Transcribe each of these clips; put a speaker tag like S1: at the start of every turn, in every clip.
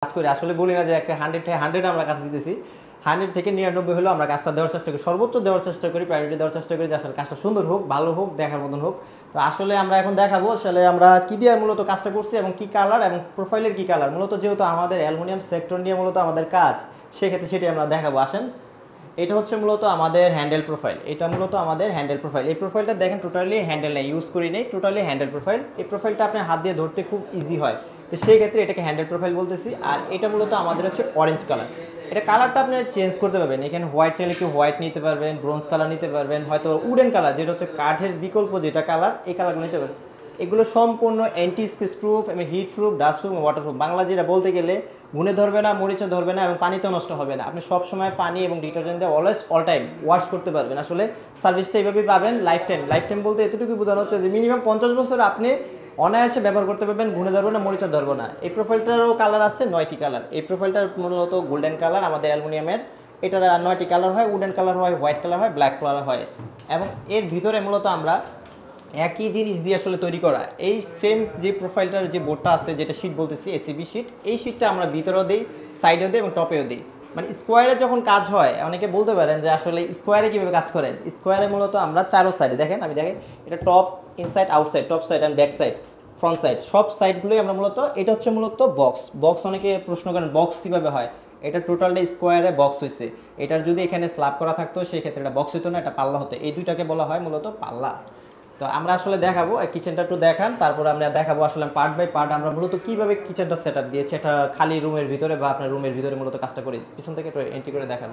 S1: কাজ করি আসলে বলি না যে একটা 100 আমরা কাজ দিতেছি 100 থেকে 99 হলেও আমরা কাজটা দেওয়ার চেষ্টা করি, সর্বোচ্চ দেওয়ার চেষ্টা করি, প্রায়োরিটি দেওয়ার চেষ্টা করি যে আসলে কাজটা সুন্দর হোক, ভালো হোক, দেখার মতন হোক। তো আসলে আমরা এখন দেখাবো আসলে আমরা কি দিয়ে মূলত কাজটা করছি এবং কি কালার এবং প্রোফাইলের কি কালার, মূলত যেহেতু আমাদের অ্যালুমিনিয়াম সেক্টর নিয়ে মূলত আমাদের কাজ, সেক্ষেত্রে সেটি আমরা দেখাবো। আসেন, এটা হচ্ছে মূলত আমাদের হ্যান্ডেল প্রোফাইল, এটা মূলত আমাদের হ্যান্ডেল প্রোফাইল। এই প্রোফাইলটা দেখেন টোটালি হ্যান্ডেল নেই, ইউজ করি নেই, টোটালি হ্যান্ডেল প্রোফাইল। এই প্রোফাইলটা আপনি হাত দিয়ে ধরতে খুব ইজি হয়, তো সেই ক্ষেত্রে এটাকে হ্যান্ডেল প্রোফাইল বলতেছি। আর এটা মূলত আমাদের হচ্ছে অরেঞ্জ কালার। এটা কালারটা আপনি চেঞ্জ করতে পারবেন, এখানে হোয়াইট চাইলে কেউ হোয়াইট নিতে পারবেন, ব্রোঞ্জ কালার নিতে পারবেন, হয়তো উডেন কালার যেটা হচ্ছে কাঠের বিকল্প যেটা কালার, এই কালারগুলো নিতে পারবেন। এগুলো সম্পূর্ণ অ্যান্টি স্কেচ প্রুফ এবং heat proof, dust proof, water proof. Bangla যেটা বলতে গেলে গুনে ধরবে না, মরিচে ধরবে না এবং পানিতেও নষ্ট হবে না। আপনি সবসময় পানি এবং ডিটারজেন্ট দিয়ে অলওয়েজ অল টাইম ওয়াশ করতে পারবেন। আসলে সার্ভিসটা এইভাবেই পাবেন লাইফ টাইম। লাইফ টাইম বলতে এতটুকু বোঝানো হচ্ছে যে মিনিমাম 50 বছর আপনি অনায়াসে ব্যবহার করতে পারবেন, গুনে ধরবে না, মরিচা ধরবো না। এই প্রোফাইলটারও কালার আছে 9টি কালার। এই প্রোফাইলটার মূলত গোল্ডেন কালার আমাদের অ্যালুমিনিয়ামের, এটার 9টি কালার হয়, উডেন কালার হয়, হোয়াইট কালার হয়, ব্ল্যাক কালার হয়। এবং এর ভিতরে মূলত আমরা একই জিনিস দিয়ে আসলে তৈরি করা এই সেম যে প্রোফাইলটার যে বোর্ডটা আছে, যেটা শিট বলতেছি এসিবি শিট, এই শিটটা আমরা ভিতরেও দিই, সাইডেও দিই এবং টপেও দিই। মানে স্কোয়ারে যখন কাজ হয়, অনেকে বলতে পারেন যে আসলে স্কোয়ারে কীভাবে কাজ করেন। স্কোয়ারে মূলত আমরা চারো সাইডে দেখেন, আমি দেখেন এটা top, inside, outside, top side and back side, front side, সব সাইডগুলোই আমরা মূলত, এটা হচ্ছে মূলত বক্স। অনেকে প্রশ্ন করেন বক্স কীভাবে হয়। এটা টোটালটা স্কোয়ারে বক্স হয়েছে। এটার যদি এখানে স্ল্যাব করা থাকতো সেই ক্ষেত্রে এটা বক্স হতো না, এটা পাল্লা হতো। এই দুইটাকে বলা হয় মূলত পাল্লা। তো আমরা আসলে দেখাবো কিচেনটা একটু দেখান, তারপর আমরা দেখাবো আসলে পার্ট বাই পার্ট আমরা মূলত কীভাবে কিচেনটা সেট আপ দিয়েছি। এটা খালি রুমের ভিতরে বা আপনার রুমের ভিতরে মূলত কাজটা করি। পিছন থেকে একটু এন্ট্রি করে দেখান।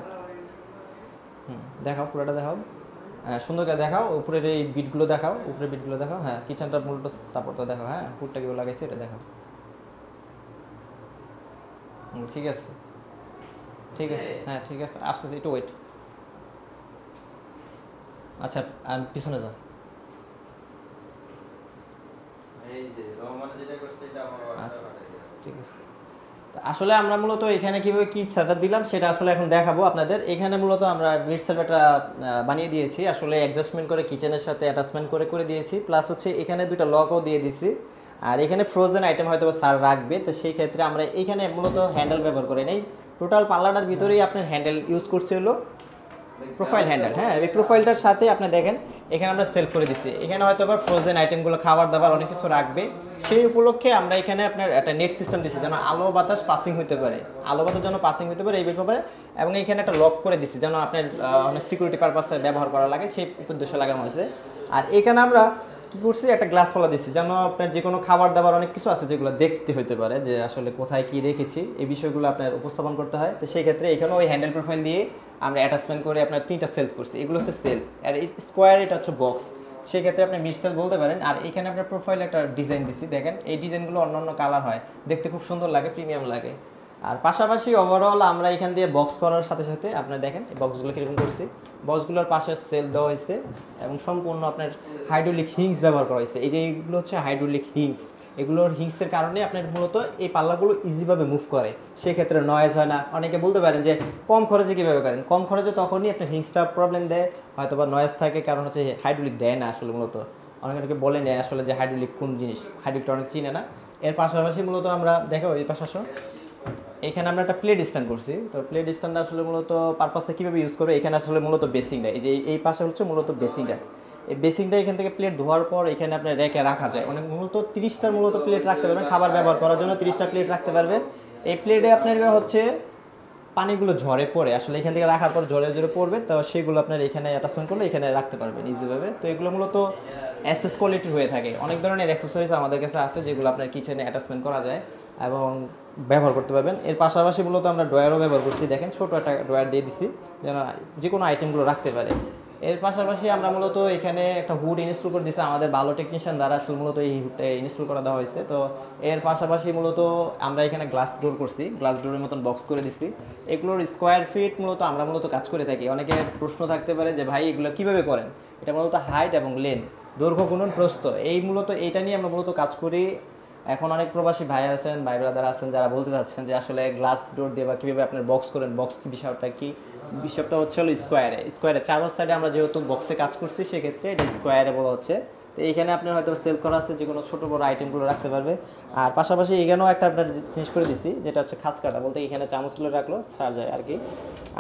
S1: দেখাও, পুরোটা দেখাও, সুন্দর করে দেখাও, উপরের এই বিটগুলো দেখাও, উপরের বিটগুলো দেখাও। হ্যাঁ, কিচেনটা মূলত সাপোর্টটা দেখাও। হ্যাঁ, হুডটা কীভাবে লাগাইছে এটা দেখাও। ঠিক আছে, ঠিক আছে, হ্যাঁ ঠিক আছে, আস্তে আস্তে একটু ওয়েট। আচ্ছা, আর পিছনে যাও। আচ্ছা, ঠিক আছে। আসলে আমরা মূলত এখানে কীভাবে কী সেটআপ দিলাম সেটা আসলে এখন দেখাবো আপনাদের। এখানে মূলত আমরা মিড সেটআপটা বানিয়ে দিয়েছি, আসলে অ্যাডজাস্টমেন্ট করে কিচেনের সাথে অ্যাটাচমেন্ট করে দিয়েছি। প্লাস হচ্ছে এখানে দুটো লকও দিয়ে দিছি। আর এখানে ফ্রোজেন আইটেম হয়তো স্যার রাখবে, তো সেই ক্ষেত্রে আমরা এখানে মূলত হ্যান্ডেল ব্যবহার করি নেই। টোটাল পাল্লাটার ভিতরেই আপনার হ্যান্ডেল ইউজ করছে হলো প্রোফাইল হ্যান্ডেল। হ্যাঁ, এই প্রোফাইলটার সাথে আপনি দেখেন এখানে আমরা সেলফ করে দিচ্ছি। এখানে হয়তো আবার ফ্রোজেন আইটেমগুলো, খাবার দাবার অনেক কিছু রাখবে। সেই উপলক্ষে আমরা এখানে আপনার একটা নেট সিস্টেম দিচ্ছি যেন আলো বাতাস পাসিং হতে পারে, আলো বাতাস যেন পাসিং হতে পারে এই ব্যাপারে। এবং এখানে একটা লক করে দিচ্ছি যেন আপনার অনেক সিকিউরিটি পারপাসে ব্যবহার করা লাগে, সেই উদ্দেশ্যে লাগানো হয়েছে। আর এখানে আমরা কী করছি, একটা গ্লাস পাল্লা দিচ্ছি যেন আপনার যে কোনো খাবার দাবার অনেক কিছু আছে যেগুলো দেখতে হতে পারে যে আসলে কোথায় কী রেখেছি, এই বিষয়গুলো আপনার উপস্থাপন করতে হয়। তো সেই ক্ষেত্রে এখানে ওই হ্যান্ডেল প্রোফাইল দিয়ে আমরা অ্যাটাচমেন্ট করে আপনার 3টা সেলফ করছি। এগুলো হচ্ছে সেল, আর এই স্কোয়ার এটা হচ্ছে বক্স, সেই ক্ষেত্রে আপনি মিড সেল বলতে পারেন। আর এখানে আপনার প্রোফাইল একটা ডিজাইন দিচ্ছি, দেখেন এই ডিজাইনগুলো অন্য কালার হয়, দেখতে খুব সুন্দর লাগে, প্রিমিয়াম লাগে। আর পাশাপাশি ওভারঅল আমরা এখান দিয়ে বক্স করার সাথে সাথে আপনার দেখেন এই বক্সগুলো কীরকম করছি, বক্সগুলোর পাশে সেল দেওয়া হয়েছে এবং সম্পূর্ণ আপনার হাইড্রোলিক হিংস ব্যবহার করা হয়েছে। এই যে এইগুলো হচ্ছে হাইড্রোলিক হিংস, এগুলোর হিংসের কারণে আপনার মূলত এই পাল্লাগুলো ইজিভাবে মুভ করে, সেক্ষেত্রে নয়েজ হয় না। অনেকে বলতে পারেন যে কম খরচে কীভাবে করেন, কম খরচে তখনই আপনার হিংসটা প্রবলেম দেয়, হয়তো বা নয়েজ থাকে, কারণ হচ্ছে হাইড্রোলিক দেয় না আসলে। মূলত অনেকে বলে নেয় আসলে যে হাইড্রোলিক কোন জিনিস, হাইড্রোলিকটা অনেক চিনে না। এর পাশাপাশি মূলত আমরা দেখো এই পাশাপাশি এখানে আমরা একটা প্লেট স্ট্যান্ড করছি। তো প্লেট স্ট্যান্ডটা আসলে মূলত পারপাসে কীভাবে ইউজ করবে, এখানে আসলে মূলত বেসিংটা, এই যে এই পাশে হচ্ছে মূলত বেসিংটা। এই বেসিংটা এখান থেকে প্লেট ধোয়ার পর এখানে আপনার রেখে রাখা যায়। অনেক মূলত 30টার মূলত প্লেট রাখতে পারবেন, খাবার ব্যবহার করার জন্য 30টা প্লেট রাখতে পারবেন। এই প্লেটে আপনার হচ্ছে পানিগুলো ঝরে পড়ে, আসলে এখান থেকে রাখার পর ঝরে পড়বে, তো সেগুলো আপনার এখানে অ্যাটাচমেন্ট করলে এখানে রাখতে পারবেন ইজিভাবে। তো এগুলো মূলত এসএস কোয়ালিটির হয়ে থাকে। অনেক ধরনের অ্যাক্সেসরিজ আমাদের কাছে আছে যেগুলো আপনার কিচেনে অ্যাটাচমেন্ট করা যায় এবং ব্যবহার করতে পারবেন। এর পাশাপাশি মূলত আমরা ড্রয়ারও ব্যবহার করছি, দেখেন ছোটো একটা ড্রয়ার দিয়ে দিছি যেন যে কোনো আইটেমগুলো রাখতে পারে। এর পাশাপাশি আমরা মূলত এখানে একটা হুড ইনস্টল করে দিয়েছি আমাদের ভালো টেকনিশিয়ান দ্বারা, আসলে মূলত এই হুডটা ইনস্টল করা দেওয়া হয়েছে। তো এর পাশাপাশি মূলত আমরা এখানে গ্লাস ডোর করছি, গ্লাস ডোরের মতন বক্স করে দিছি। এগুলোর স্কোয়ার ফিট মূলত আমরা মূলত কাজ করে থাকি। অনেকে প্রশ্ন থাকতে পারে যে ভাই এগুলো কীভাবে করেন, এটা মূলত হাইট এবং লেন্থ, দৈর্ঘ্য গুণন প্রস্থ, এই মূলত এইটা নিয়ে আমরা মূলত কাজ করি। এখন অনেক প্রবাসী ভাই আছেন, ভাই ব্রাদার আছেন যারা বলতে চাচ্ছেন যে আসলে গ্লাস ডোর দিয়ে বা কীভাবে আপনার বক্স করেন, বক্স কি বিষয়টা কি, বিষয়টা হচ্ছে হলো স্কোয়ারে চারো সাইডে আমরা যেহেতু বক্সে কাজ করছি সেক্ষেত্রে এটা স্কোয়ারে বলা হচ্ছে। তো এইখানে আপনার হয়তো সেল করা আছে, যে কোনো ছোটো বড়ো আইটেমগুলো রাখতে পারবে। আর পাশাপাশি এখানেও একটা আপনার জিনিস করে দিচ্ছি, যেটা হচ্ছে খাস কাটা, বলতে এখানে চামচগুলো রাখলো ছাড় যায় আর কি।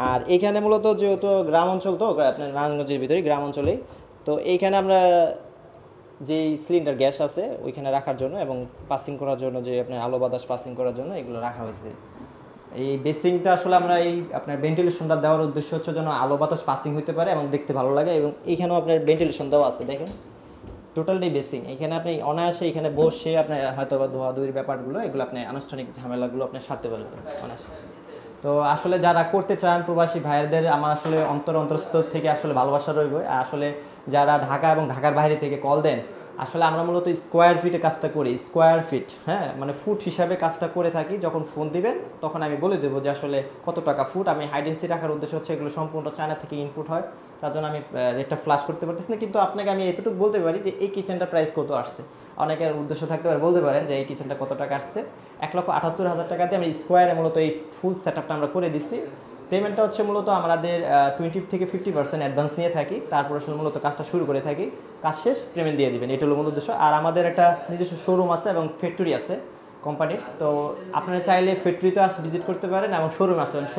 S1: আর এইখানে মূলত যেহেতু গ্রাম অঞ্চল, তো আপনার নারায়ণগঞ্জের ভিতরে গ্রাম অঞ্চলেই, তো এইখানে আমরা যেই সিলিন্ডার গ্যাস আছে ওইখানে রাখার জন্য এবং পাসিং করার জন্য, যে আপনার আলো বাতাস পাসিং করার জন্য এগুলো রাখা হয়েছে। এই বেসিংটা আসলে আমরা এই আপনার ভেন্টিলেশনটা দেওয়ার উদ্দেশ্য হচ্ছে যেন আলো বাতাস পাসিং হতে পারে এবং দেখতে ভালো লাগে, এবং এইখানেও আপনার ভেন্টিলেশন দেওয়া আছে দেখেন, টোটালটাই বেসিং। এখানে আপনি অনায়াসে এখানে বসে আপনার হয়তো বা ধোয়াধুয়ির ব্যাপারগুলো, এগুলো আপনি আনুষ্ঠানিক ঝামেলাগুলো আপনি সারতে পারবেন অনায়াসে। তো আসলে যারা করতে চান প্রবাসী ভাইয়াদের আমার আসলে অন্তরস্থল থেকে আসলে ভালোবাসা রইব। আসলে যারা ঢাকা এবং ঢাকার বাইরে থেকে কল দেন, আসলে আমরা মূলত স্কোয়ার ফিটে কাজটা করি, স্কোয়ার ফিট, হ্যাঁ, মানে ফুট হিসাবে কাজটা করে থাকি। যখন ফোন দিবেন তখন আমি বলে দেবো যে আসলে কত টাকা ফুট। আমি হাইডেন্সি রাখার উদ্দেশ্য হচ্ছে এগুলো সম্পূর্ণ চায়না থেকে ইনপুট হয়, তার জন্য আমি রেটটা ফ্লাশ করতে পারতেছি না। কিন্তু আপনাকে আমি এতটুকু বলতে পারি যে এই কিচেনটা প্রাইস কত আসছে। অনেকের উদ্দেশ্য থাকতে পারে, বলতে পারেন যে এই কিচেনটা কত টাকা আসছে। 1,78,000 টাকাতে আমি স্কোয়ারে মূলত এই ফুল সেট আপটা আমরা করে দিচ্ছি। পেমেন্টটা হচ্ছে মূলত আমাদের 20 থেকে 50% অ্যাডভান্স নিয়ে থাকি, তারপর আসলে মূলত কাজটা শুরু করে থাকি, কাজ শেষ পেমেন্ট দিয়ে দিবেন, এটা হলো মূল উদ্দেশ্য। আর আমাদের একটা নিজস্ব শোরুম আছে এবং ফ্যাক্টরি আছে কোম্পানির, তো আপনারা চাইলে ফ্যাক্টরিতে ভিজিট করতে পারেন এবং শোরুমে আসতে পারেন।